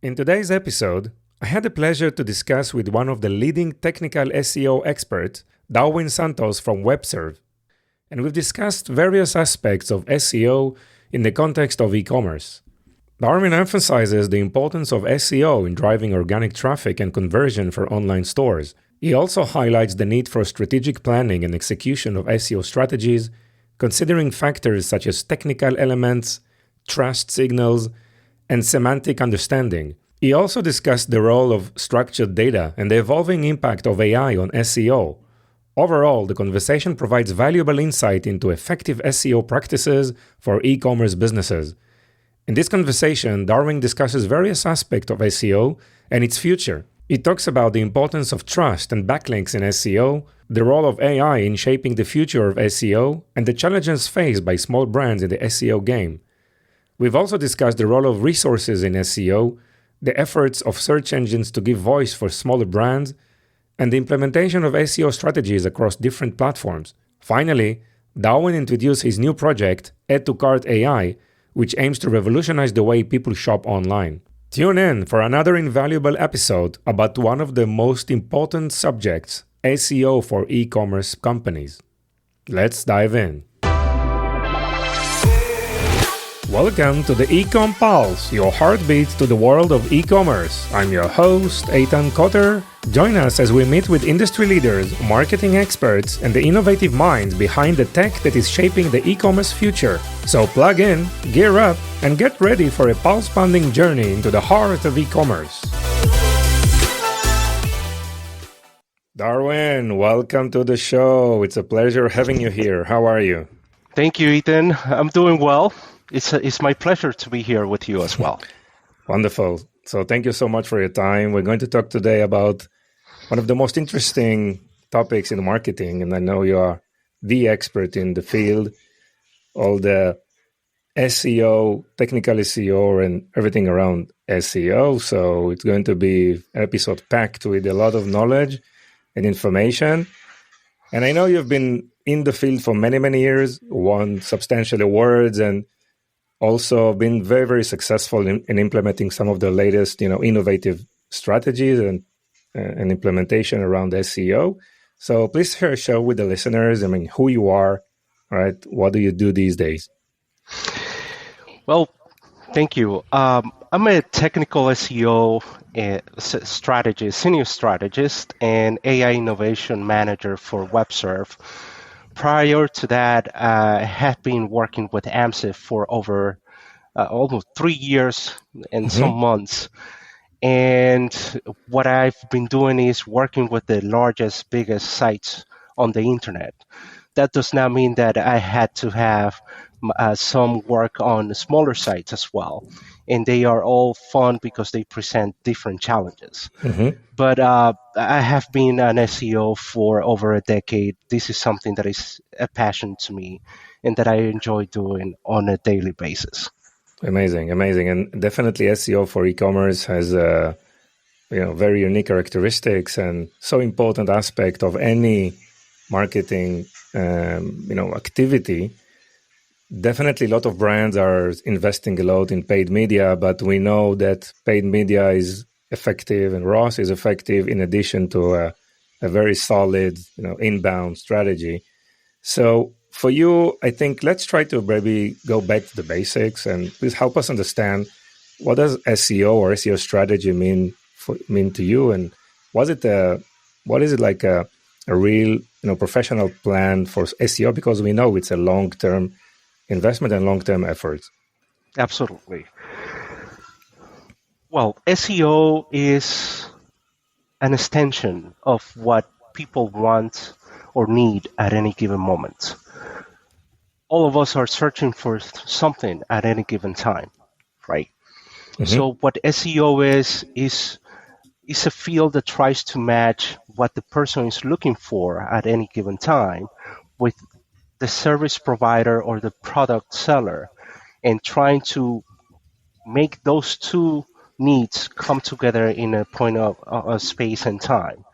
In today's episode, I had the pleasure to discuss with one of the leading technical SEO experts, Darwin Santos from WebServe, and we've discussed various aspects of SEO in the context of e-commerce. Darwin emphasizes the importance of SEO in driving organic traffic and conversion for online stores. He also highlights the need for strategic planning and execution of SEO strategies, considering factors such as technical elements, trust signals, and semantic understanding. He also discussed the role of structured data and the evolving impact of AI on SEO. Overall, the conversation provides valuable insight into effective SEO practices for e-commerce businesses. In this conversation, Darwin discusses various aspects of SEO and its future. He talks about the importance of trust and backlinks in SEO, the role of AI in shaping the future of SEO, and the challenges faced by small brands in the SEO game. We've also discussed the role of resources in SEO, the efforts of search engines to give voice for smaller brands, and the implementation of SEO strategies across different platforms. Finally, Darwin introduced his new project, Add to Cart AI, which aims to revolutionize the way people shop online. Tune in for another invaluable episode about one of the most important subjects, SEO for e-commerce companies. Let's dive in. Welcome to the Ecom Pulse, your heartbeat to the world of e-commerce. I'm your host, Eitan Kotter. Join us as we meet with industry leaders, marketing experts, and the innovative minds behind the tech that is shaping the e-commerce future. So plug in, gear up, and get ready for a pulse-pounding journey into the heart of e-commerce. Darwin, welcome to the show. It's a pleasure having you here. How are you? Thank you, Ethan. I'm doing well. It's my pleasure to be here with you as well. Wonderful. So thank you so much for your time. We're going to talk today about one of the most interesting topics in marketing, and I know you are the expert in the field, all the SEO, technical SEO, and everything around SEO. So it's going to be an episode packed with a lot of knowledge and information. And I know you've been in the field for many, many years, won substantial awards, and also been very, very successful in implementing some of the latest, innovative strategies and implementation around SEO. So please share with the listeners, who you are, right? What do you do these days? Well, thank you. I'm a technical SEO strategist, senior strategist, and AI innovation manager for WebServe. Prior to that, I had been working with AMSIF for over almost 3 years and some months. And what I've been doing is working with the largest, biggest sites on the internet. That does not mean that I had to have some work on smaller sites as well. And they are all fun because they present different challenges. But I have been an SEO for over a decade. This is something that is a passion to me and that I enjoy doing on a daily basis. Amazing. And definitely SEO for e-commerce has very unique characteristics and so important aspect of any marketing activity. Definitely a lot of brands are investing a lot in paid media, but we know that paid media is effective and ROAS is effective in addition to a very solid inbound strategy. So for you, I think let's try to maybe go back to the basics and please help us understand what does SEO or SEO strategy mean to you, and what is it like a real professional plan for SEO, because we know it's a long-term investment and long-term efforts. Absolutely. Well, SEO is an extension of what people want or need at any given moment. All of us are searching for something at any given time, right? So what SEO is a field that tries to match what the person is looking for at any given time with the service provider or the product seller, and trying to make those two needs come together in a point of space and time.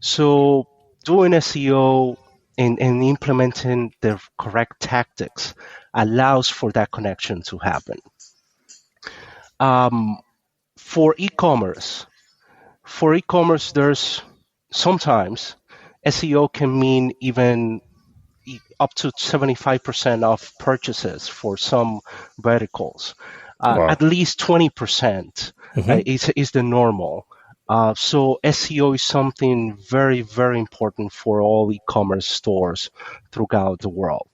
So doing SEO and implementing the correct tactics allows for that connection to happen. For e-commerce, there's sometimes SEO can mean even up to 75% of purchases for some verticals. Wow. At least 20% Mm-hmm. is the normal. So SEO is something very, very important for all e-commerce stores throughout the world.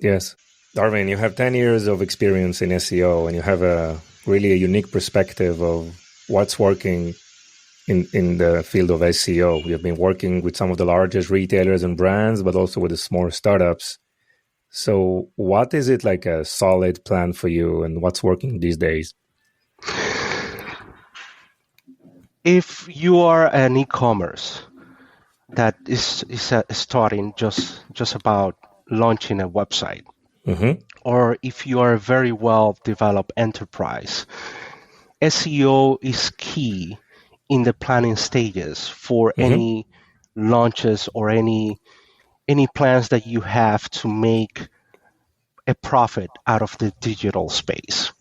Yes. Darwin, you have 10 years of experience in SEO and you have a really a unique perspective of what's working in the field of SEO. We have been working with some of the largest retailers and brands, but also with the smaller startups. So, what is it like a solid plan for you, and what's working these days? If you are an e-commerce that is starting just about launching a website, Mm-hmm. or if you are a very well developed enterprise, SEO is key in the planning stages for Mm-hmm. any launches or any plans that you have to make a profit out of the digital space.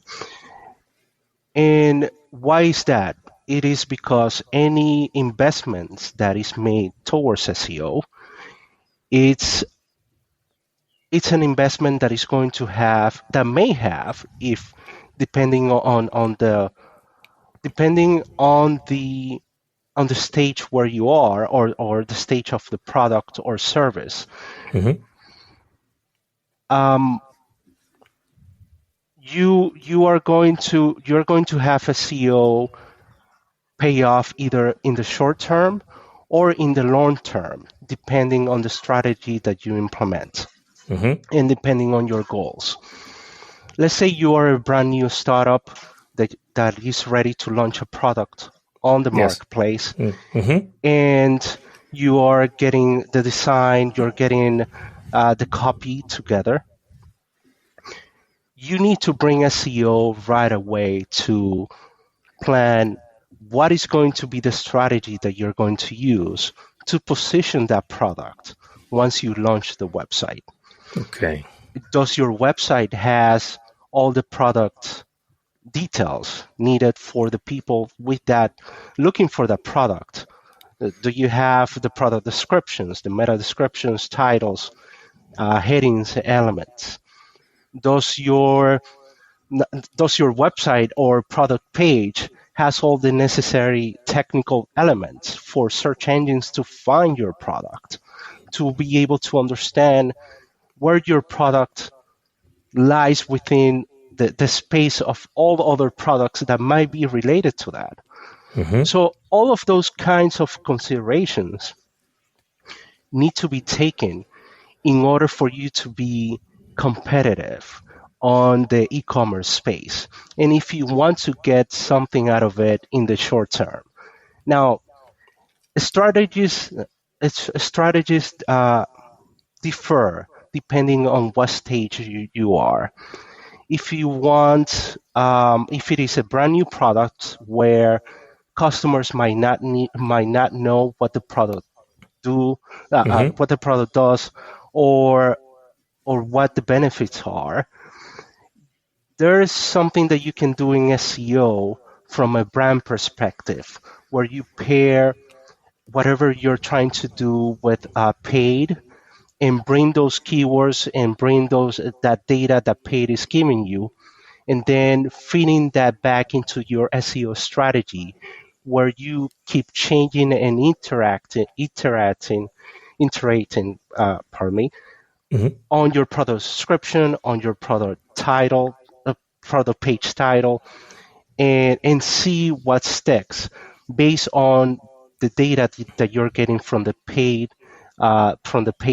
And why is that? It is because any investments that is made towards SEO, it's it's an investment that is going to have that may have, if depending on the stage where you are, or the stage of the product or service, Mm-hmm. um, you're going to have a SEO payoff either in the short term or in the long term, depending on the strategy that you implement Mm-hmm. and depending on your goals. Let's say you are a brand new startup that is ready to launch a product on the Yes. marketplace, Mm-hmm. and you are getting the design, you're getting the copy together. You need to bring SEO right away to plan what is going to be the strategy that you're going to use to position that product once you launch the website. Okay. Does your website has all the product details needed for the people with that looking for that product? Do you have the product descriptions, the meta descriptions, titles, headings, elements? Does your does your website or product page has all the necessary technical elements for search engines to find your product, to be able to understand where your product lies within the space of all other products that might be related to that? Mm-hmm. So all of those kinds of considerations need to be taken in order for you to be competitive on the e-commerce space, and if you want to get something out of it in the short term. Now, strategies strategies differ depending on what stage you are. If you want, if it is a brand new product where customers might not know Mm-hmm. what the product does, or what the benefits are, there is something that you can do in SEO from a brand perspective, where you pair whatever you're trying to do with paid, and bring those keywords and bring those that data that paid is giving you, and then feeding that back into your SEO strategy, where you keep changing and pardon me, Mm-hmm. on your product description, on your product title, product page title, and see what sticks based on the data that you're getting from the paid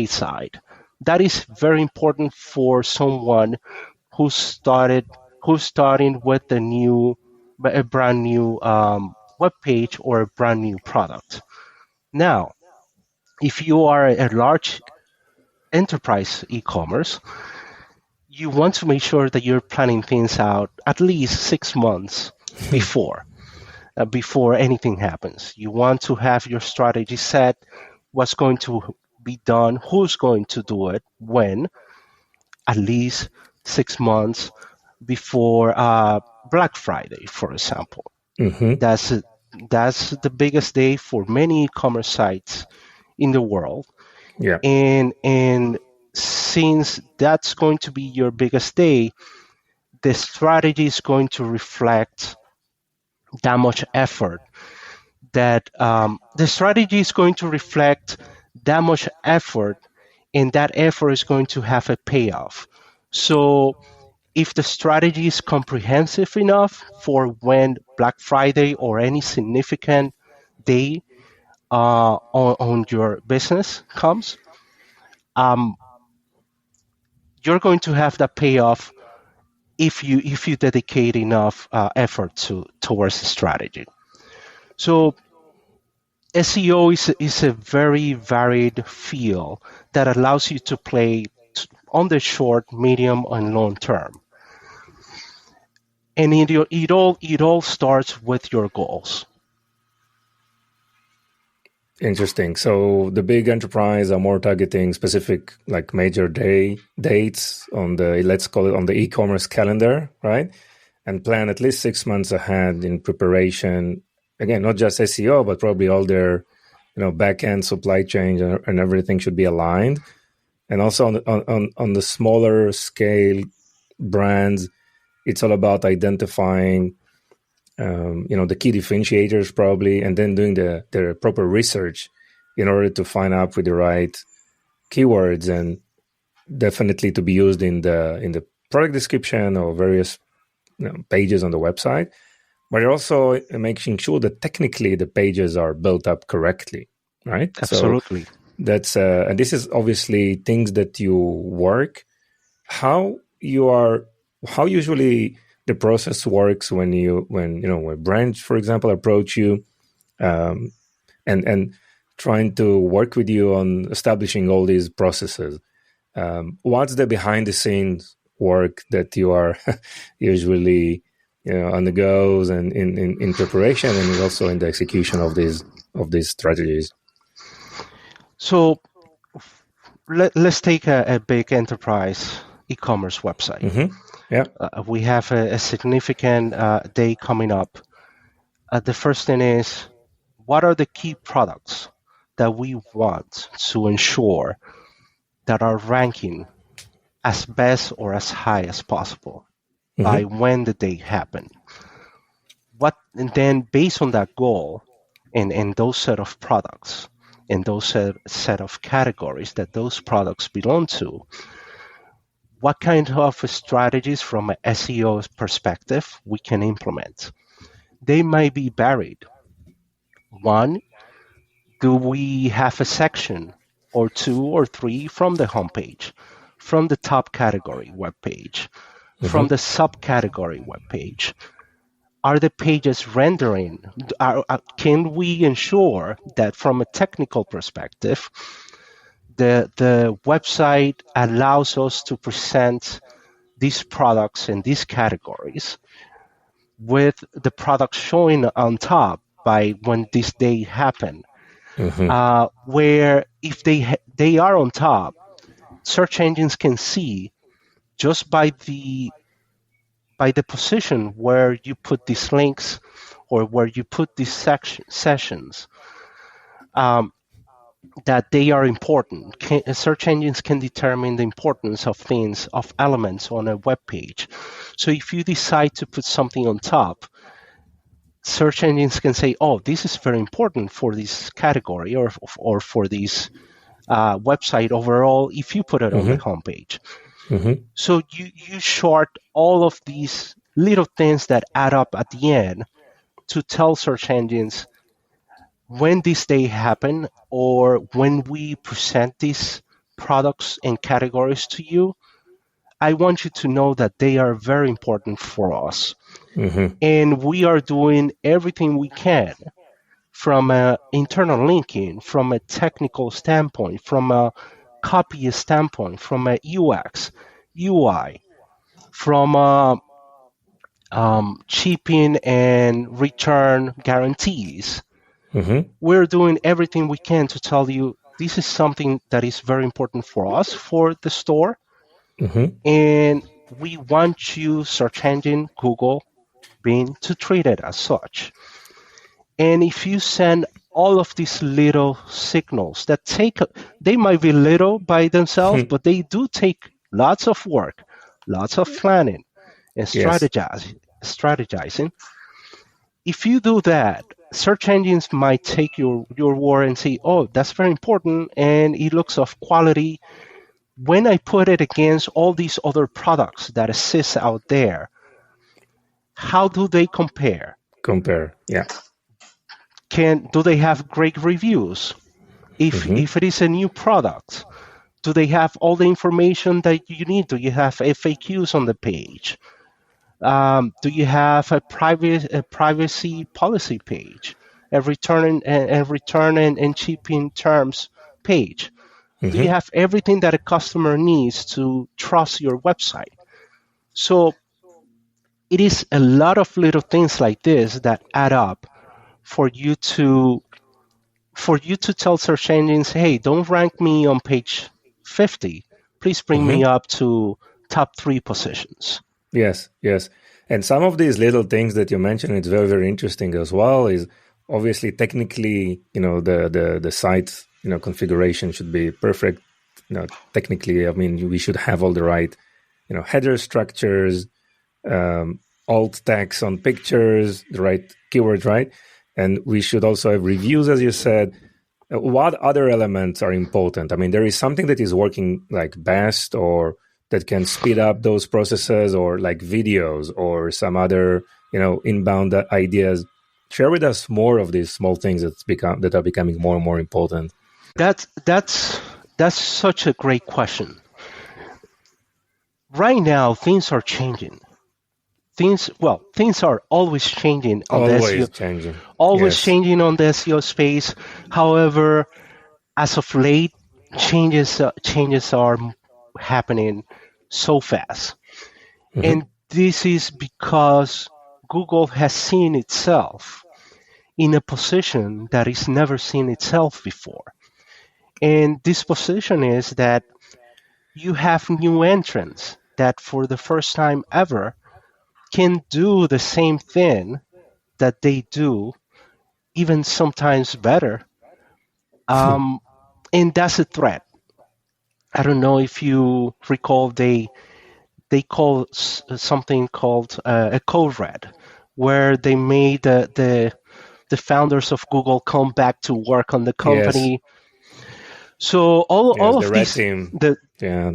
side. That is very important for someone who who's starting with a brand new web page or a brand new product. Now, if you are a large enterprise e-commerce, you want to make sure that you're planning things out at least 6 months before before anything happens. You want to have your strategy set, what's going to be done, who's going to do it, when, at least 6 months before Black Friday, for example. Mm-hmm. That's the biggest day for many e-commerce sites in the world. Yeah. And since that's going to be your biggest day, the strategy is going to reflect that much effort. The strategy is going to reflect that much effort, and that effort is going to have a payoff. So if the strategy is comprehensive enough for when Black Friday or any significant day on your business comes, um, you're going to have that payoff if you dedicate enough effort towards the strategy. So SEO is a very varied field that allows you to play on the short, medium, and long term. And it all starts with your goals. Interesting. So the big enterprise are more targeting specific, like major dates on the, let's call it, on the e-commerce calendar, right? And plan at least 6 months ahead in preparation. Again, not just SEO, but probably all their, back end supply chain and everything should be aligned. And also on the smaller scale brands, it's all about identifying the key differentiators probably, and then doing the proper research in order to find out with the right keywords, and definitely to be used in the product description or various pages on the website. But you're also making sure that technically the pages are built up correctly, right? Absolutely. So that's and this is obviously things that you work. How usually the process works when brands, for example, approach you and trying to work with you on establishing all these processes. What's the behind the scenes work that you are usually on the goes and in preparation, and also in the execution of these strategies? So let's take a big enterprise e-commerce website. Mm-hmm. Yeah. We have a significant day coming up. The first thing is, what are the key products that we want to ensure that are ranking as best or as high as possible by when the day happened? And then based on that goal and those set of products and those set of categories that those products belong to, what kind of strategies from an SEO perspective we can implement? They might be varied. One, do we have a section or two or three from the homepage, from the top category webpage, from the subcategory webpage? Are the pages rendering? Can we ensure that from a technical perspective, the website allows us to present these products and these categories with the products showing on top by when this day happened? Where if they are on top, search engines can see just by the position where you put these links or where you put these sessions, that they are important. Search engines can determine the importance of things, of elements on a web page. So if you decide to put something on top, search engines can say, oh, this is very important for this category or for this website overall if you put it on the homepage. So you short all of these little things that add up at the end to tell search engines when this day happen or when we present these products and categories to you. I want you to know that they are very important for us. And we are doing everything we can from an internal linking, from a technical standpoint, from a copy standpoint, from a UX, UI, from shipping and return guarantees. We're doing everything we can to tell you this is something that is very important for us, for the store. And we want you, search engine, Google, Bing to treat it as such. And if you send all of these little signals that they might be little by themselves, but they do take lots of work, lots of planning and Yes. strategizing. If you do that, search engines might take your word and say, oh, that's very important and it looks of quality. When I put it against all these other products that exist out there, how do they compare? Yeah. Do they have great reviews? If it is a new product, do they have all the information that you need? Do you have FAQs on the page? Do you have a privacy policy page, a return and shipping terms page? Do you have everything that a customer needs to trust your website? So it is a lot of little things like this that add up for you to tell search engines, hey, don't rank me on page 50. Please bring me up to top 3 positions. Yes. And some of these little things that you mentioned, it's very, very interesting as well, is obviously technically, the site, configuration should be perfect. Technically, I mean, we should have all the right, header structures, alt tags on pictures, the right keywords, right? And we should also have reviews, as you said. What other elements are important? I mean, there is something that is working like best or that can speed up those processes, or like videos or some other, inbound ideas. Share with us more of these small things that are becoming more and more important. That's such a great question. Right now, things are changing. Things are always changing on the SEO. Always changing on the SEO space. However, as of late, changes are happening so fast. And this is because Google has seen itself in a position that it's never seen itself before. And this position is that you have new entrants that for the first time ever can do the same thing that they do, even sometimes better. And that's a threat. I don't know if you recall they call something called a code red, where they made the founders of Google come back to work on the company. Yes. So all of these, the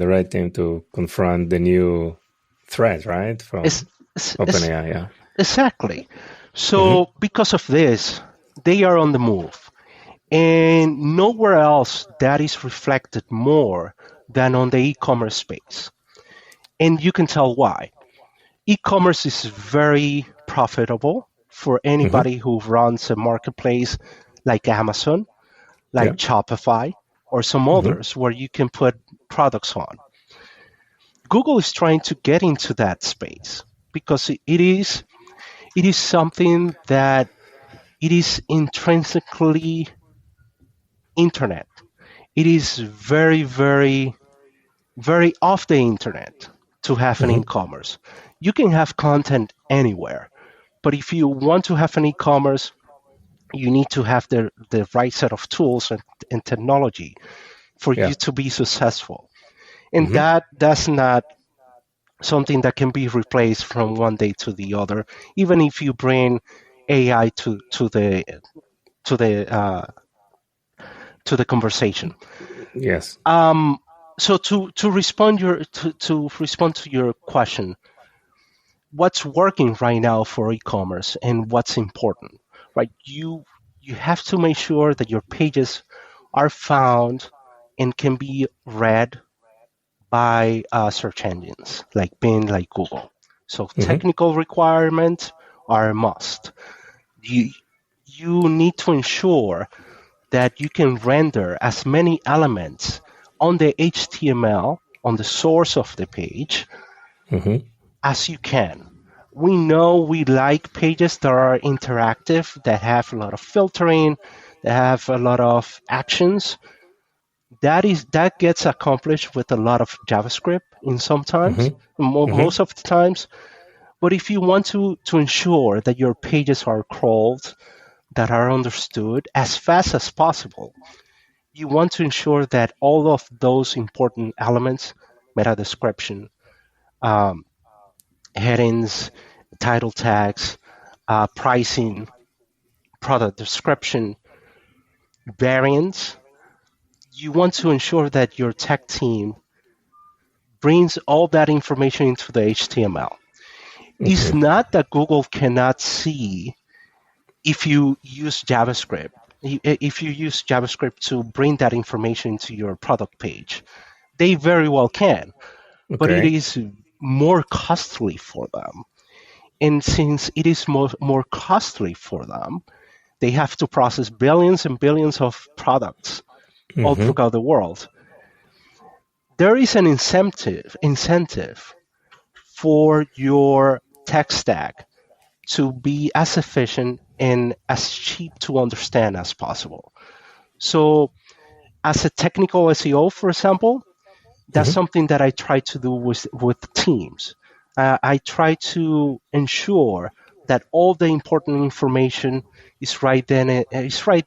right team to confront the new threat, right, from OpenAI. Yeah, exactly. So because of this, they are on the move, and nowhere else that is reflected more than on the e-commerce space. And you can tell why. E-commerce is very profitable for anybody who runs a marketplace like Amazon, like Shopify, or some others where you can put products on. Google is trying to get into that space because it is something that it is intrinsically internet. It is very, very, very off the internet to have an e-commerce. You can have content anywhere, but if you want to have an e-commerce, you need to have the right set of tools and technology for you to be successful. And that's not something that can be replaced from one day to the other, even if you bring AI to the conversation. Yes. So to respond to your question, what's working right now for e-commerce and what's important, right? You have to make sure that your pages are found and can be read by search engines like Bing, like Google. So technical requirements are a must. You need to ensure that you can render as many elements on the HTML, on the source of the page, as you can. We know we like pages that are interactive, that have a lot of filtering, that have a lot of actions. That gets accomplished with a lot of JavaScript in sometimes, most of the times. But if you want to ensure that your pages are crawled, that are understood as fast as possible, you want to ensure that all of those important elements, meta description, um, headings, title tags, pricing, product description, variants, you want to ensure that your tech team brings all that information into the HTML. It's not that Google cannot see if you use JavaScript. If you use JavaScript to bring that information into your product page, they very well can, but it is more costly for them. And since it is more costly for them, they have to process billions and billions of products all throughout the world. There is an incentive for your tech stack to be as efficient and as cheap to understand as possible. So as a technical SEO, for example, that's something that I try to do with teams. I try to ensure that all the important information is right then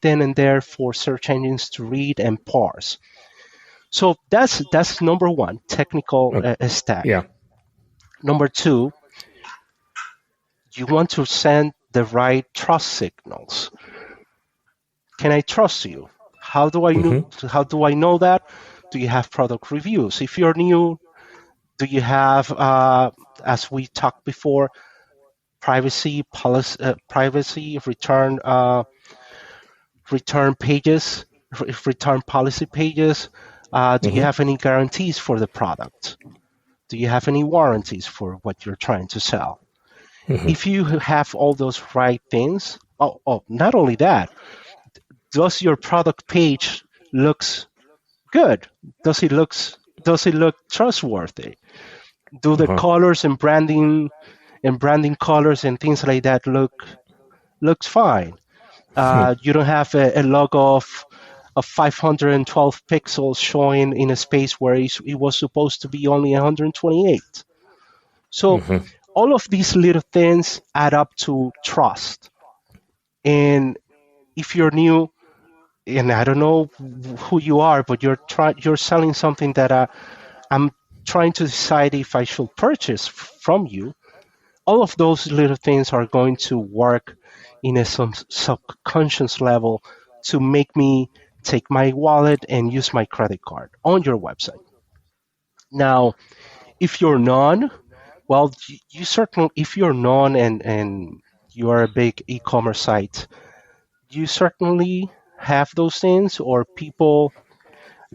and there for search engines to read and parse. So that's number one, technical stack. Yeah. Number two, you want to send the right trust signals. Can I trust you? How do I know that? Do you have product reviews? If you're new, do you have, as we talked before, privacy return pages, return policy pages? Do you have any guarantees for the product? Do you have any warranties for what you're trying to sell? If you have all those right things, not only that, does your product page looks good? Does it look trustworthy? Do the colors and branding colors and things like that looks fine? You don't have a logo of 512 pixels showing in a space where it was supposed to be only 128. So all of these little things add up to trust. And if you're new, and I don't know who you are, but you're selling something that I'm trying to decide if I should purchase from you, all of those little things are going to work in a subconscious level to make me take my wallet and use my credit card on your website. Now, if you're non, well, you certainly, if you're non and you are a big e-commerce site, you certainly have those things, or people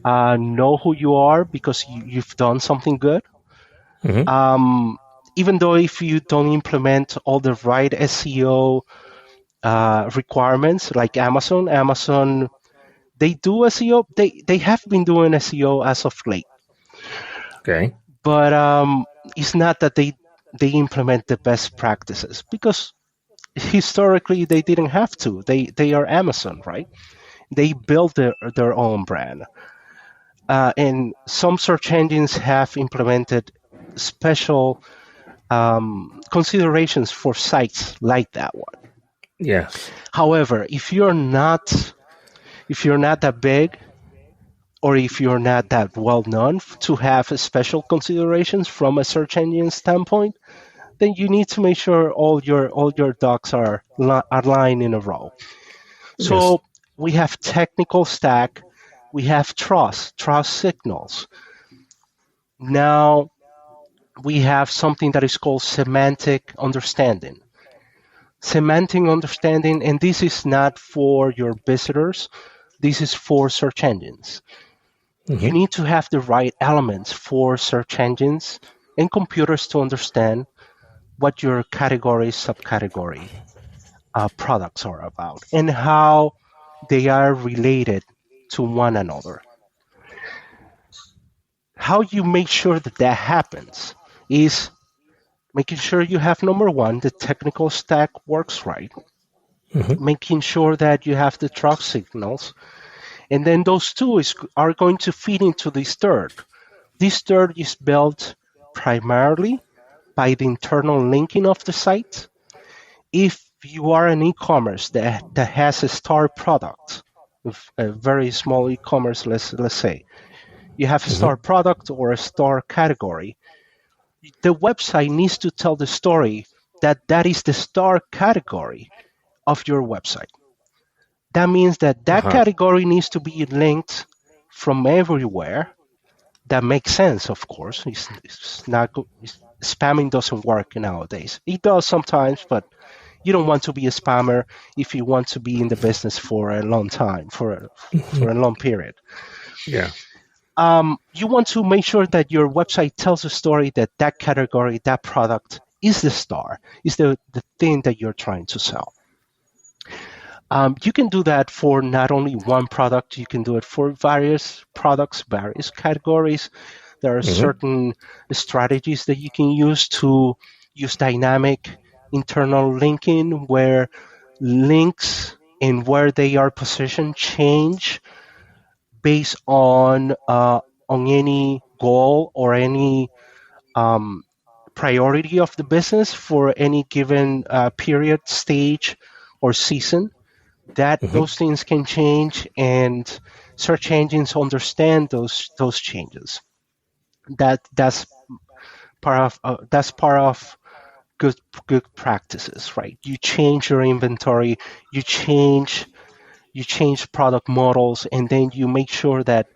know who you are because you've done something good. Even though if you don't implement all the right SEO requirements, like Amazon, they do SEO. They have been doing SEO as of late. Okay. But it's not that they implement the best practices, because historically they didn't have to. They are Amazon, right? They built their own brand. And some search engines have implemented special considerations for sites like that one. Yeah. However, if you're not that big, or if you're not that well known to have special considerations from a search engine standpoint, then you need to make sure all your ducks are lined in a row. So we have technical stack, we have trust signals. Now we have something that is called semantic understanding. Semantic understanding, and this is not for your visitors, this is for search engines. You need to have the right elements for search engines and computers to understand what your category, subcategory products are about and how they are related to one another. How you make sure that happens is making sure you have, number one, the technical stack works right, making sure that you have the trust signals, and then those two are going to feed into this third. This third is built primarily by the internal linking of the site. If you are an e-commerce that has a star product, a very small e-commerce, let's say, you have a star product or a star category, the website needs to tell the story that that is the star category of your website. That means that that category needs to be linked from everywhere. That makes sense, of course. It's not spamming doesn't work nowadays. It does sometimes, but you don't want to be a spammer if you want to be in the business for a long time, for a long period. Yeah. You want to make sure that your website tells a story that that category, that product is the star, is the thing that you're trying to sell. You can do that for not only one product, you can do it for various products, various categories. There are certain strategies that you can use to use dynamic internal linking where links and where they are positioned change based on any goal or any priority of the business for any given period, stage, or season. That those things can change, and search engines understand those changes. That's part of good practices, right? You change your inventory, you change product models, and then you make sure that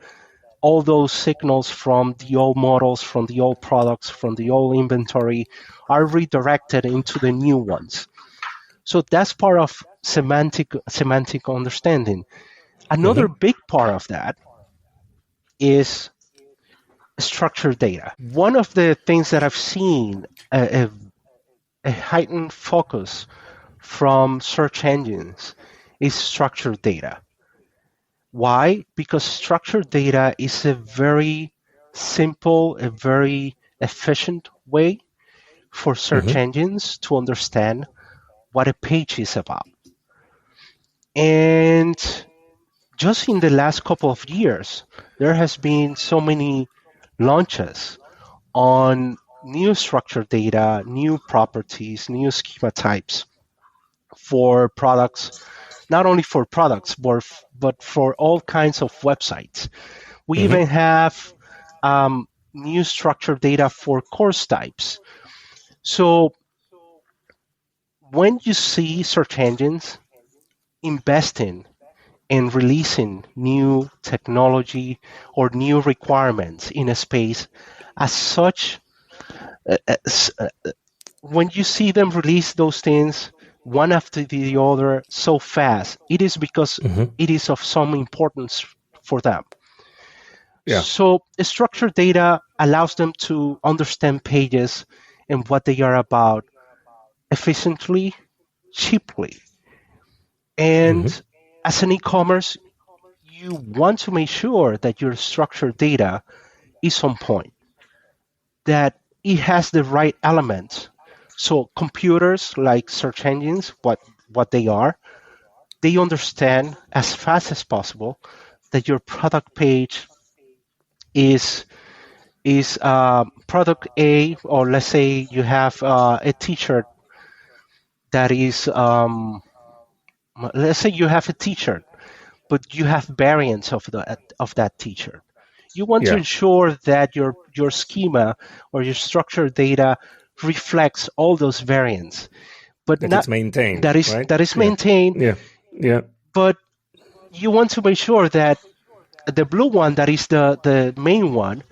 all those signals from the old models, from the old products, from the old inventory are redirected into the new ones. So that's part of semantic understanding. Another big part of that is structured data. One of the things that I've seen a heightened focus from search engines is structured data. Why? Because structured data is a very simple, a very efficient way for search engines to understand what a page is about. And just in the last couple of years, there has been so many launches on new structured data, new properties, new schema types for products, not only for products, but for all kinds of websites. We even have new structured data for course types. So when you see search engines investing in releasing new technology or new requirements in a space, as such, when you see them release those things one after the other so fast, it is because it is of some importance for them. Yeah. So structured data allows them to understand pages and what they are about efficiently, cheaply. And as an e-commerce, you want to make sure that your structured data is on point, that it has the right elements. So computers, like search engines, what they are, they understand as fast as possible that your product page is product A, or let's say you have a t-shirt that is, let's say you have a t-shirt, but you have variants of that t-shirt. You want to ensure that your schema or your structured data reflects all those variants, but that it's maintained. That is maintained. Yeah. But you want to make sure that the blue one, that is the main one,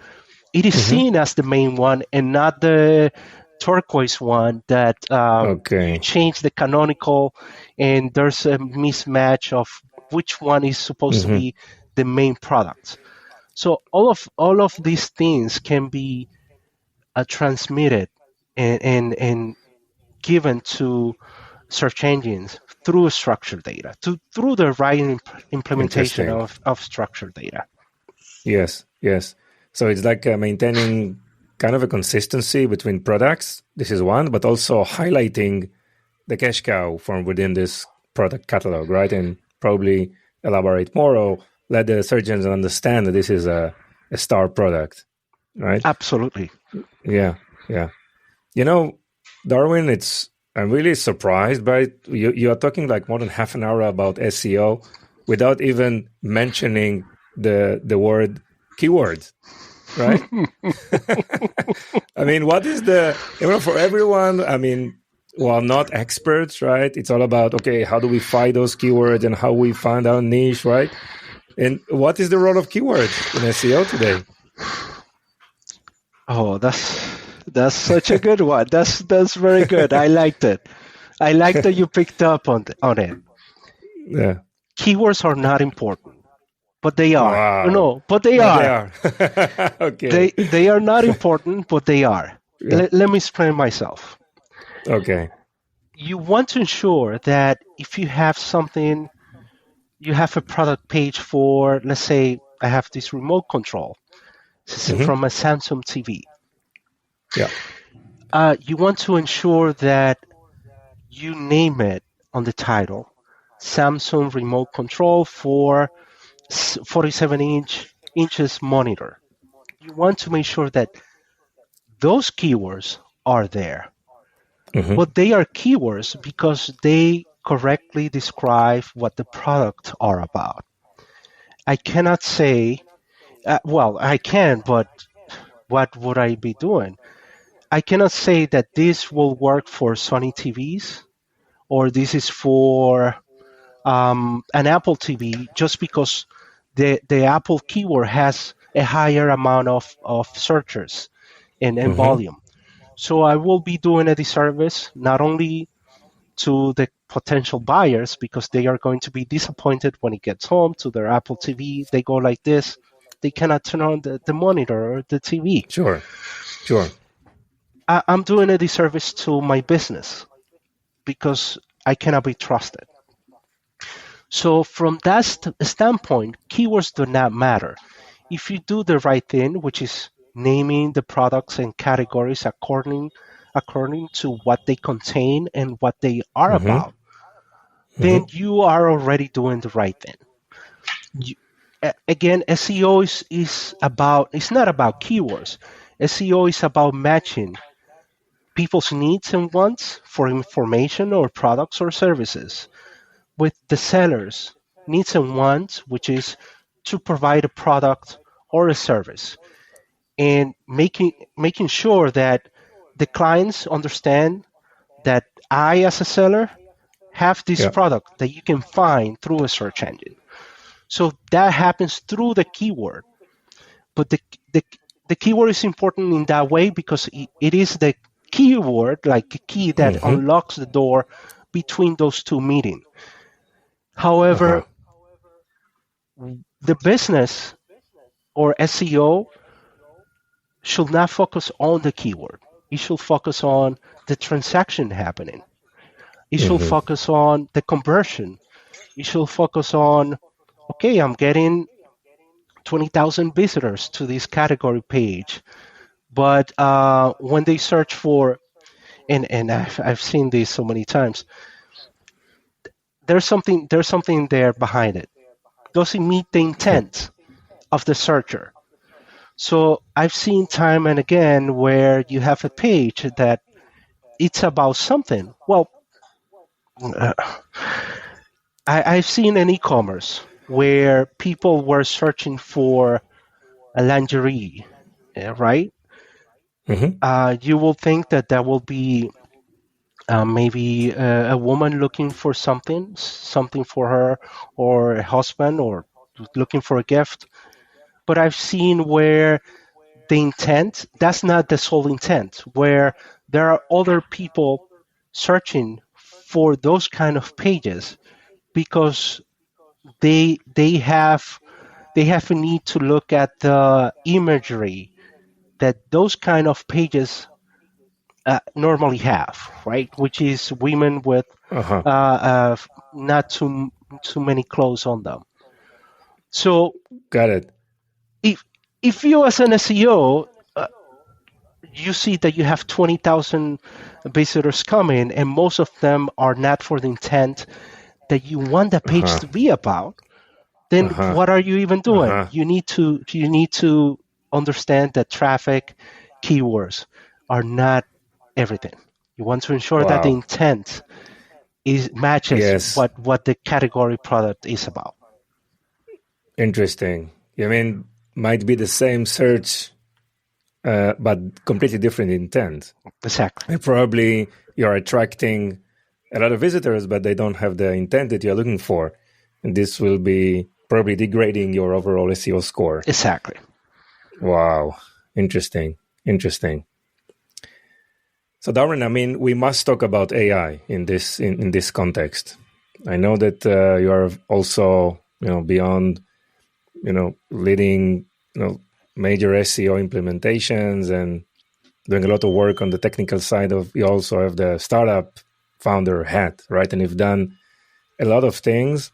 it is seen as the main one and not the turquoise one that you change the canonical and there's a mismatch of which one is supposed to be the main product. So all of these things can be transmitted and given to search engines through structured data, through the right implementation of structured data. Yes. So it's like maintaining kind of a consistency between products. This is one, but also highlighting the cash cow from within this product catalog, right? And probably elaborate more or let the search engine understand that this is a star product, right? Absolutely. Yeah. You know, Darwin, I'm really surprised by it. You are talking like more than half an hour about SEO without even mentioning the word keywords, right? I mean, what is for everyone? I mean, well, not experts, right? It's all about, okay, how do we find those keywords and how we find our niche, right? And what is the role of keywords in SEO today? Oh, that's such a good one. That's very good. I liked it. I like that you picked up on it. Yeah. Keywords are not important, but they are. Wow. No, but they But they are. are. Okay. They are not important, but they are. Yeah. Let me explain myself. Okay. You want to ensure that if you have something, you have a product page for, let's say, I have this remote control system Mm-hmm. from a Samsung TV. Yeah. You want to ensure that you name it on the title, Samsung remote control for 47 inches monitor. You want to make sure that those keywords are there. Mm-hmm. But they are keywords because they correctly describe what the product are about. I cannot say, well, I can, but what would I be doing? I cannot say that this will work for Sony TVs or this is for an Apple TV just because the Apple keyword has a higher amount of searchers and Mm-hmm. volume. So I will be doing a disservice not only to the potential buyers because they are going to be disappointed when it gets home to their Apple TV. They go like this. They cannot turn on the monitor or the TV. Sure. Sure. I'm doing a disservice to my business because I cannot be trusted. So from that standpoint, keywords do not matter. If you do the right thing, which is naming the products and categories according to what they contain and what they are Mm-hmm. about, then Mm-hmm. you are already doing the right thing. Again, SEO is about, it's not about keywords. SEO is about matching people's needs and wants for information or products or services with the seller's needs and wants, which is to provide a product or a service, and making sure that the clients understand that I, as a seller, have this Yeah. product that you can find through a search engine. So that happens through the keyword. But the, the keyword is important in that way because it is the keyword, like a key that Mm-hmm. unlocks the door between those two meetings. Uh-huh. However, the business or SEO should not focus on the keyword. It should focus on the transaction happening. It should Mm-hmm. focus on the conversion. It should focus on, okay, I'm getting 20,000 visitors to this category page. But when they search for, and I've seen this so many times, there's something there behind it. Does it meet the intent of the searcher? So I've seen time and again where you have a page that it's about something. Well, uh, I've seen an e-commerce where people were searching for a lingerie, right? Mm-hmm. You will think that that will be maybe a woman looking for something for her or a husband or looking for a gift. But I've seen where the intent, that's not the sole intent, where there are other people searching for those kind of pages because they have a need to look at the imagery that those kind of pages normally have, right? Which is women with Uh-huh. not too many clothes on them. So Got it. if you as an SEO you see that you have 20,000 visitors coming and most of them are not for the intent that you want the page Uh-huh. to be about, then Uh-huh. what are you even doing? Uh-huh. You need to understand that traffic keywords are not everything. You want to ensure that the intent matches what the category product is about. Interesting. I mean, might be the same search, but completely different intent. Exactly. And probably you're attracting a lot of visitors, but they don't have the intent that you're looking for. And this will be probably degrading your overall SEO score. Exactly. Wow. Interesting. So Darwin, I mean, we must talk about AI in this context. I know that you are also, beyond, leading, major SEO implementations and doing a lot of work on the technical side of. You also have the startup founder hat, right? And you've done a lot of things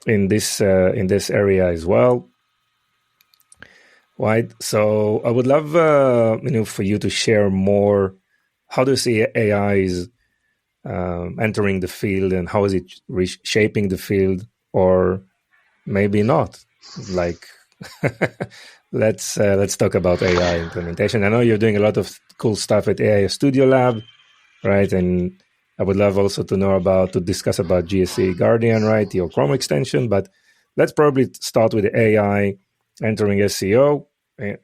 in this area as well. Right. So I would love, for you to share more. How do you see AI is entering the field, and how is it reshaping the field, or maybe not? Like, let's talk about AI implementation. I know you're doing a lot of cool stuff at AI Studio Lab, right? And I would love also to discuss about GSE Guardian, right? Your Chrome extension. But let's probably start with the AI entering SEO,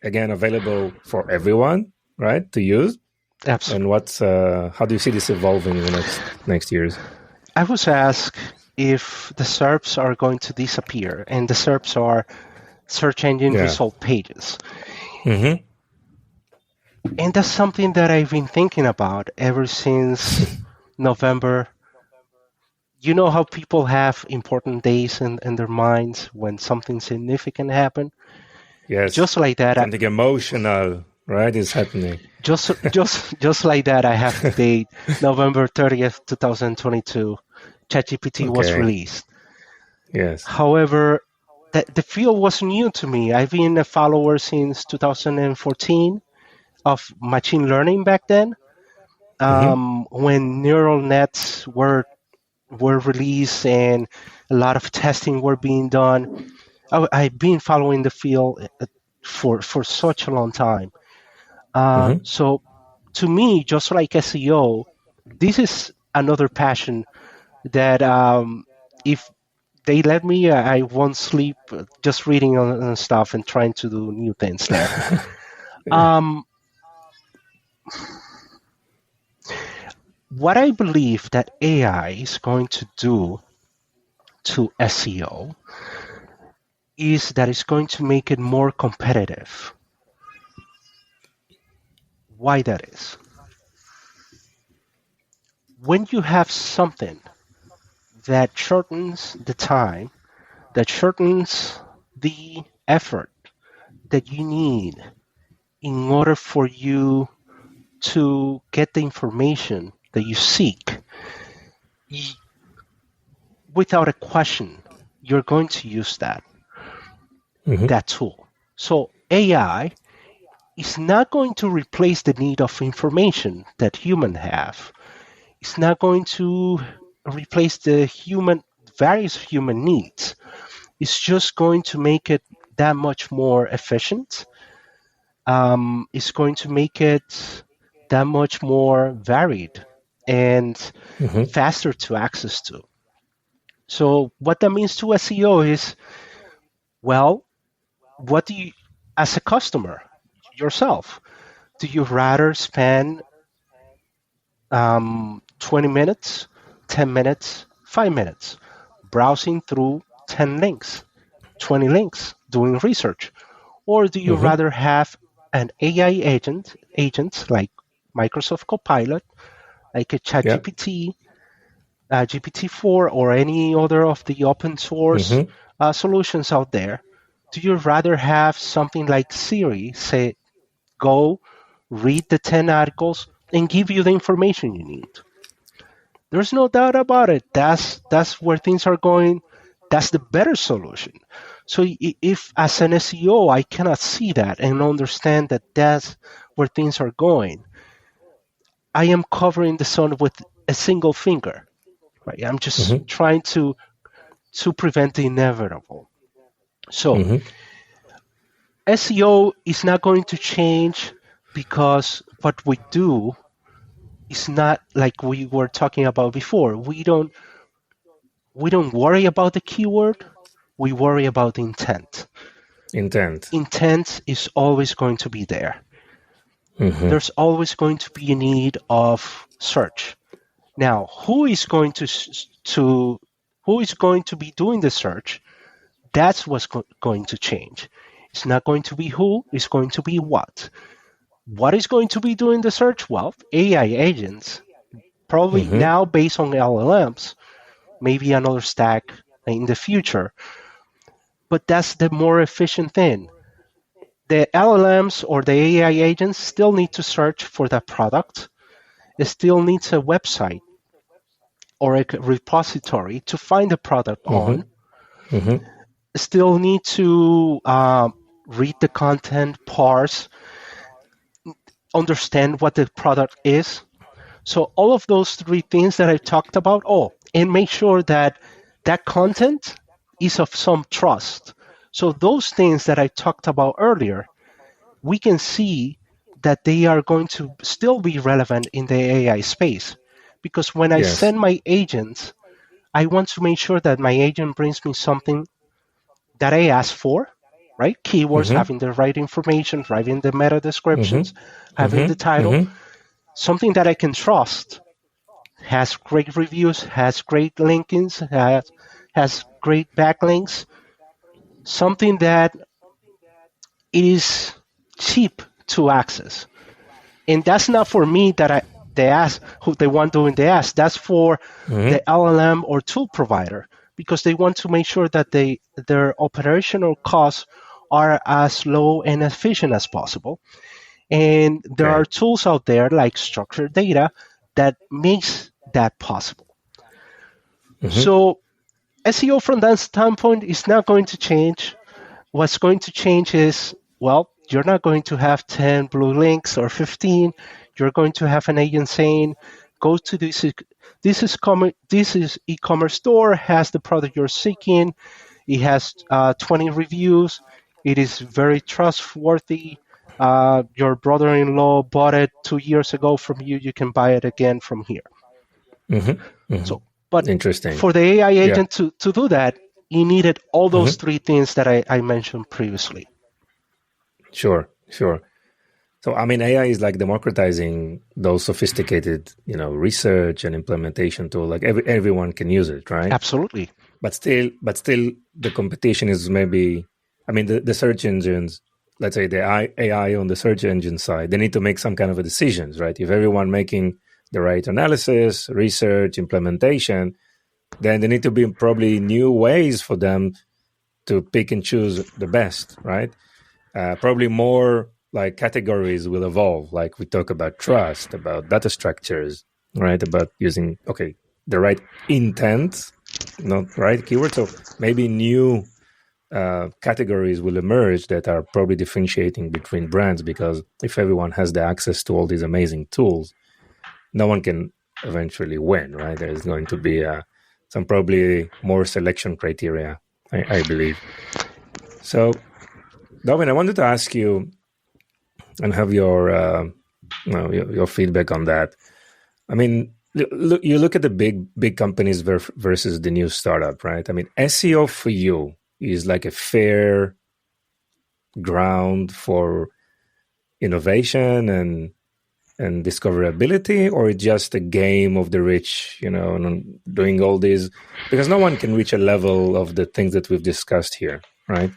again, available for everyone, right, to use. Absolutely. And how do you see this evolving in the next years? I was asked if the SERPs are going to disappear, and the SERPs are search engine result pages. Mm-hmm. And that's something that I've been thinking about ever since November. You know how people have important days in their minds when something significant happened? Yes. Just like that. Something emotional, right, is happening. Just like that, I have the date, November 30th, 2022, ChatGPT was released. Yes. However, the field was new to me. I've been a follower since 2014 of machine learning back then, when neural nets were released and a lot of testing were being done. I've been following the field for such a long time. So to me, just like SEO, this is another passion that if they let me, I won't sleep just reading on stuff and trying to do new things there. What I believe that AI is going to do to SEO is that it's going to make it more competitive. Why that is? When you have something that shortens the time, that shortens the effort that you need in order for you to get the information that you seek, without a question, you're going to use that tool. So AI is not going to replace the need of information that humans have. It's not going to replace the various human needs. It's just going to make it that much more efficient. It's going to make it that much more varied and faster to access to. So what that means to SEO is, well, what do you, as a customer, yourself, do you rather spend 20 minutes, 10 minutes, 5 minutes browsing through 10 links, 20 links, doing research? Or do you rather have an AI agent like Microsoft Copilot, like a ChatGPT, GPT-4, or any other of the open source solutions out there? Do you rather have something like Siri say, go read the 10 articles and give you the information you need? There's no doubt about it. That's where things are going. That's the better solution. So if as an SEO, I cannot see that and understand that that's where things are going, I am covering the sun with a single finger. Right? I'm just trying to prevent the inevitable. So SEO is not going to change because what we do It's not like we were talking about before. We don't worry about the keyword. We worry about the intent. Intent. Intent is always going to be there. There's always going to be a need of search. Now, who is going to be doing the search? That's what's going to change. It's not going to be who, it's going to be what. What is going to be doing the search? Well, AI agents, probably now based on LLMs, maybe another stack in the future. But that's the more efficient thing. The LLMs or the AI agents still need to search for that product. It still needs a website or a repository to find the product on. Still need to read the content, parse, understand what the product is. So all of those three things that I talked about, and make sure that that content is of some trust. So those things that I talked about earlier, we can see that they are going to still be relevant in the AI space. Because when I send my agents, I want to make sure that my agent brings me something that I asked for, right? Keywords, having the right information, writing the meta descriptions, having the title, something that I can trust, has great reviews, has great linkings, has great backlinks, something that is cheap to access. And that's not for me the one doing the ask. That's for the LLM or tool provider, because they want to make sure that their operational costs are as low and efficient as possible. And there are tools out there like structured data that makes that possible. So SEO from that standpoint is not going to change. What's going to change is, well, you're not going to have 10 blue links or 15. You're going to have an agent saying, go to this e-commerce store, has the product you're seeking. It has 20 reviews. It is very trustworthy. Your brother-in-law bought it 2 years ago from you. You can buy it again from here. So, but interesting. For the AI agent to do that, you needed all those three things that I mentioned previously. Sure. So, I mean, AI is like democratizing those sophisticated, research and implementation tool. Like everyone can use it, right? Absolutely. But still, the competition is maybe, I mean, the search engines, let's say the AI on the search engine side, they need to make some kind of a decisions, right? If everyone making the right analysis, research, implementation, then there need to be probably new ways for them to pick and choose the best, right? Probably more like categories will evolve. Like we talk about trust, about data structures, right? About using, the right intent, not right keywords. So maybe new categories will emerge that are probably differentiating between brands, because if everyone has the access to all these amazing tools, no one can eventually win, right? There's going to be some probably more selection criteria, I believe. So, Darwin, I wanted to ask you and have your feedback on that. I mean, you look at the big companies versus the new startup, right? I mean, SEO for you is like a fair ground for innovation and discoverability, or it's just a game of the rich, and doing all these, because no one can reach a level of the things that we've discussed here, right?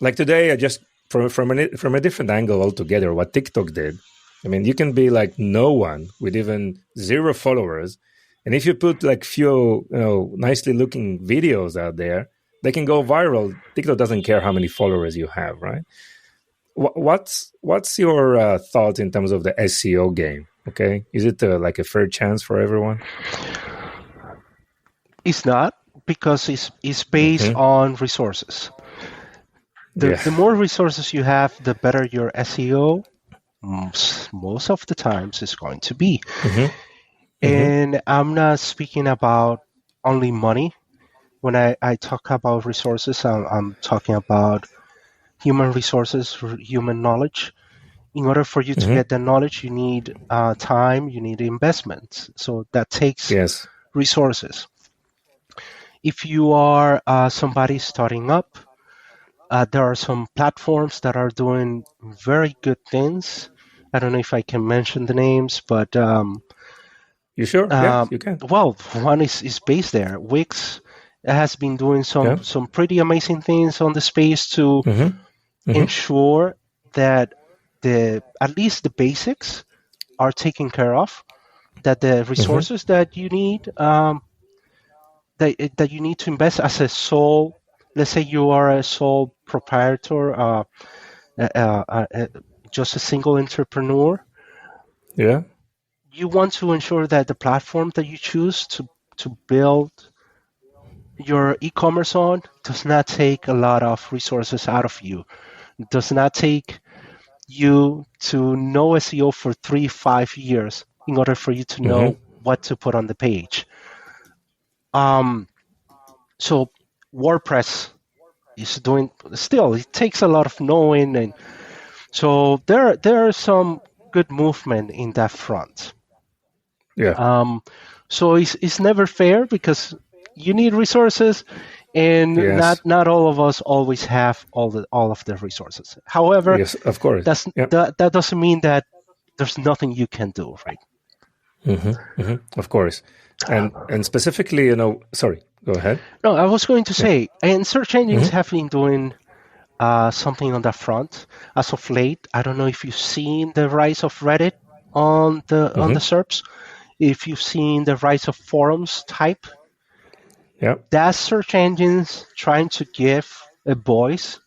Like today, I just from a different angle altogether, what TikTok did. I mean, you can be like no one with even 0 followers, and if you put like few, nicely looking videos out there, they can go viral. TikTok doesn't care how many followers you have, right? What's your thought in terms of the SEO game? Okay, is it like a fair chance for everyone? It's not, because it's based on resources. The more resources you have, the better your SEO most of the times is going to be. And I'm not speaking about only money. When I talk about resources, I'm talking about human resources, human knowledge. In order for you to get the knowledge, you need time, you need investment. So that takes resources. If you are somebody starting up, there are some platforms that are doing very good things. I don't know if I can mention the names, but you sure? Yeah, you can. Well, one is based there. Wix has been doing some pretty amazing things on the space to ensure that at least the basics are taken care of. That the resources that you need that you need to invest as a sole, let's say you are a sole proprietor, just a single entrepreneur. Yeah. You want to ensure that the platform that you choose to build your e-commerce on does not take a lot of resources out of you. It does not take you to know SEO for 3-5 years in order for you to know what to put on the page. So WordPress is doing still. It takes a lot of knowing, and so there are some good movement in that front. Yeah. So it's never fair because you need resources, and not all of us always have all of the resources. However, yes, of course, that doesn't mean that there's nothing you can do, right? Of course, and specifically, sorry, go ahead. No, I was going to say, and search engines have been doing something on that front as of late. I don't know if you've seen the rise of Reddit on the SERPs. If you've seen the rise of forums type, that's search engines trying to give a voice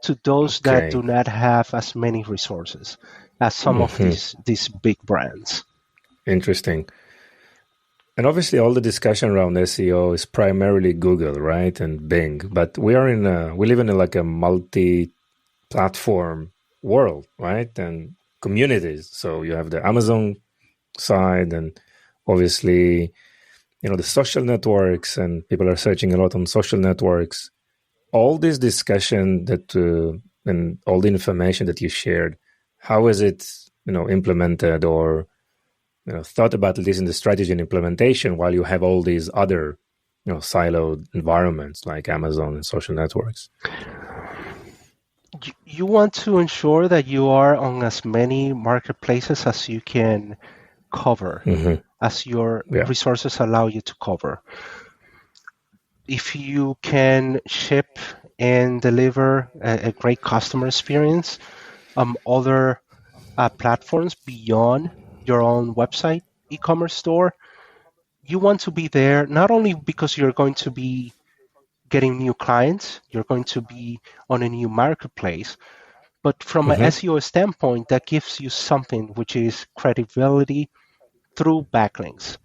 to those that do not have as many resources as some of these big brands. Interesting. And obviously, all the discussion around SEO is primarily Google, right, and Bing. But we live in like a multi-platform world, right, and communities. So you have the Amazon side, and obviously, the social networks, and people are searching a lot on social networks. All this discussion and all the information that you shared, how is it, implemented or thought about this in the strategy and implementation while you have all these other, siloed environments like Amazon and social networks? You want to ensure that you are on as many marketplaces as you can cover, as your resources allow you to cover. If you can ship and deliver a great customer experience, other platforms beyond your own website, e-commerce store, you want to be there not only because you're going to be getting new clients, you're going to be on a new marketplace, but from an SEO standpoint, that gives you something which is credibility through backlinks.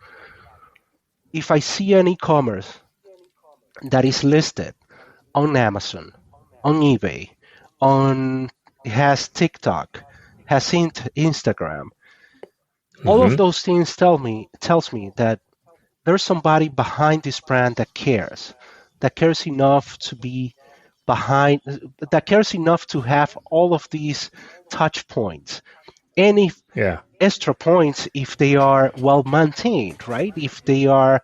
If I see an e-commerce that is listed on Amazon, on eBay, has TikTok, has Instagram, all of those things tells me that there's somebody behind this brand that cares enough to be behind, that cares enough to have all of these touch points. And if extra points, if they are well maintained, right? If they are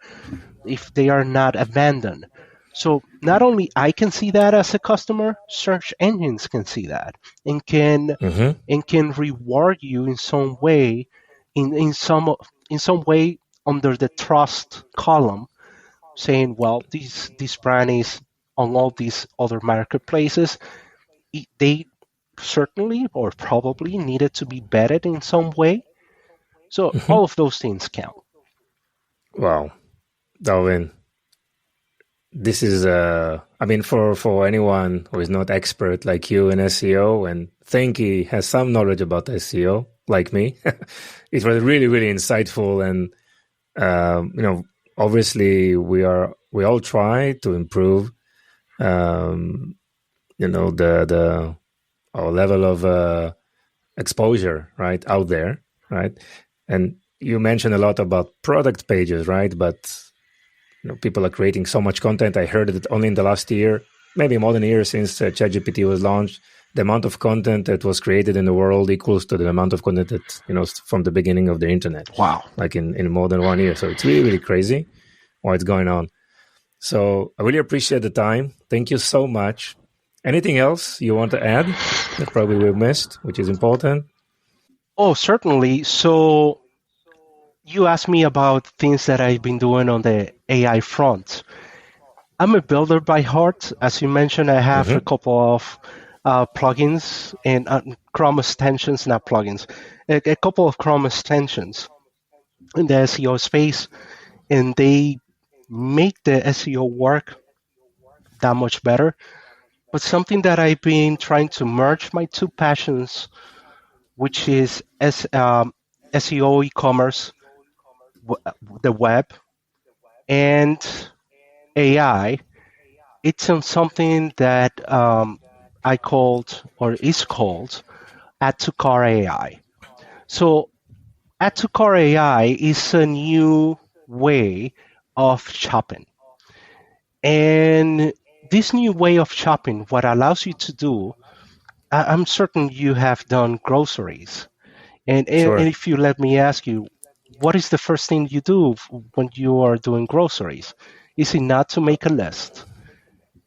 not abandoned. So not only I can see that as a customer, search engines can see that and can reward you in some way, in some way under the trust column, saying, well, this brand is on all these other marketplaces. They certainly or probably needed to be vetted in some way. So all of those things count. Wow. Darwin, this is, for anyone who is not expert like you in SEO and think he has some knowledge about SEO, like me, it was really, really insightful. And, obviously we all try to improve, our level of exposure, right, out there, right? And you mentioned a lot about product pages, right? But people are creating so much content. I heard that only in the last year, maybe more than a year since ChatGPT was launched, the amount of content that was created in the world equals to the amount of content that, from the beginning of the internet. Wow. Like in more than 1 year. So it's really, really crazy what's going on. So I really appreciate the time. Thank you so much. Anything else you want to add that probably we've missed, which is important? Oh, certainly. So you asked me about things that I've been doing on the AI front. I'm a builder by heart. As you mentioned, I have a couple of plugins and Chrome extensions, not plugins, a couple of Chrome extensions in the SEO space, and they make the SEO work that much better. But something that I've been trying to merge my two passions, which is SEO, e-commerce, the web, and AI, it's on something that I called, or is called, Add to Car AI. So Add to Car AI is a new way of shopping. And this new way of shopping, what allows you to do, I'm certain you have done groceries. And if you let me ask you, what is the first thing you do when you are doing groceries? Is it not to make a list?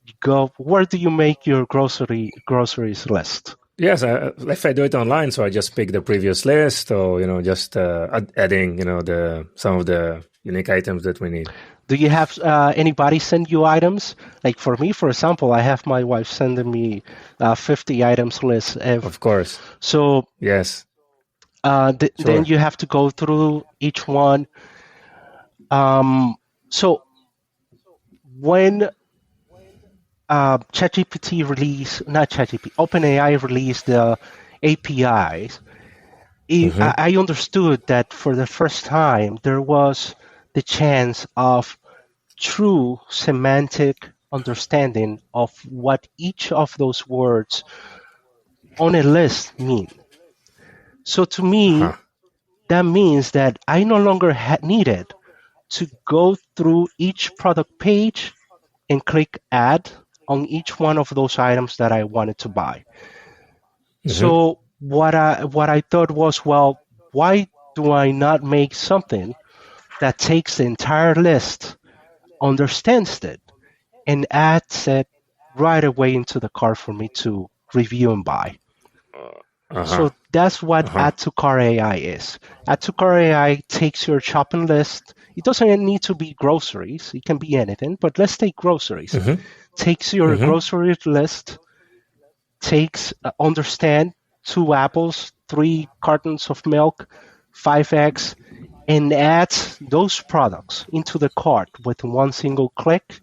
You go, where do you make your groceries list? Yes, if I do it online, so I just pick the previous list, or just adding some of the unique items that we need. Do you have anybody send you items? Like for me, for example, I have my wife sending me 50 items list. Of course. So yes. Then you have to go through each one. So when OpenAI released the APIs, I understood that for the first time there was the chance of true semantic understanding of what each of those words on a list mean. So to me, that means that I no longer needed to go through each product page and click add on each one of those items that I wanted to buy. So what I thought was, well, why do I not make something that takes the entire list, understands it, and adds it right away into the cart for me to review and buy? So that's what Add to Car AI is. Add to Car AI takes your shopping list. It doesn't need to be groceries. It can be anything, but let's take groceries. Takes your grocery list, understand 2 apples, 3 cartons of milk, 5 eggs, and adds those products into the cart with one single click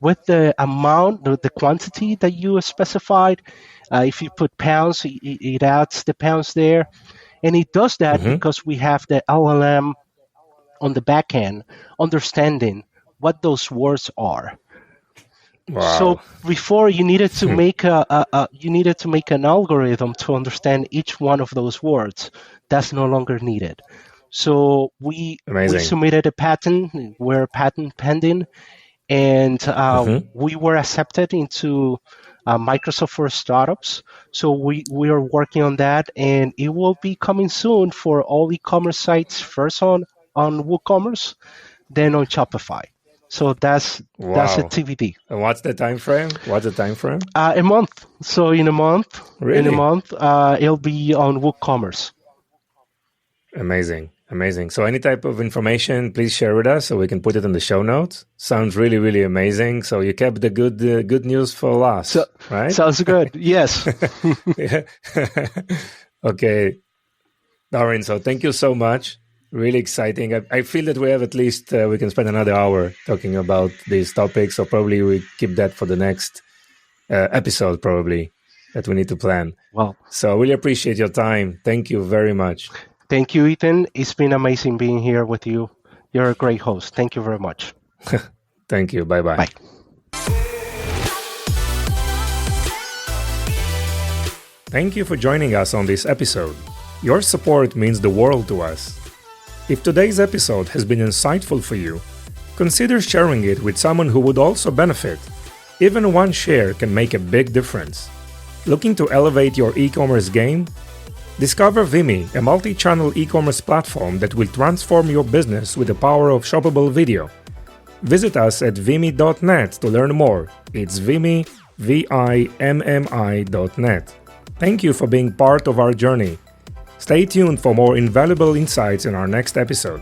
with the amount, the quantity that you specified. If you put pounds, it adds the pounds there. And it does that because we have the LLM on the back end understanding what those words are. Wow. So before you needed to make an algorithm to understand each one of those words. That's no longer needed. So we submitted a patent. We're patent pending, and we were accepted into Microsoft for Startups. So we are working on that, and it will be coming soon for all e-commerce sites. First on WooCommerce, then on Shopify. So that's a TBD. And what's the time frame? A month. So in a month, really? It'll be on WooCommerce. Amazing. So any type of information, please share with us so we can put it in the show notes. Sounds really, really amazing. So you kept the good news for last, right? Sounds good. Yes. Okay, Darwin. So thank you so much. Really exciting. I feel that we have at least we can spend another hour talking about these topics. So probably we keep that for the next episode, probably that we need to plan. Well, so I really appreciate your time. Thank you very much. Thank you, Ethan. It's been amazing being here with you. You're a great host. Thank you very much. Thank you. Bye-bye. Bye. Thank you for joining us on this episode. Your support means the world to us. If today's episode has been insightful for you, consider sharing it with someone who would also benefit. Even one share can make a big difference. Looking to elevate your e-commerce game? Discover Vimy, a multi-channel e-commerce platform that will transform your business with the power of shoppable video. Visit us at vimy.net to learn more. It's Vimy, VIMMI.net. Thank you for being part of our journey. Stay tuned for more invaluable insights in our next episode.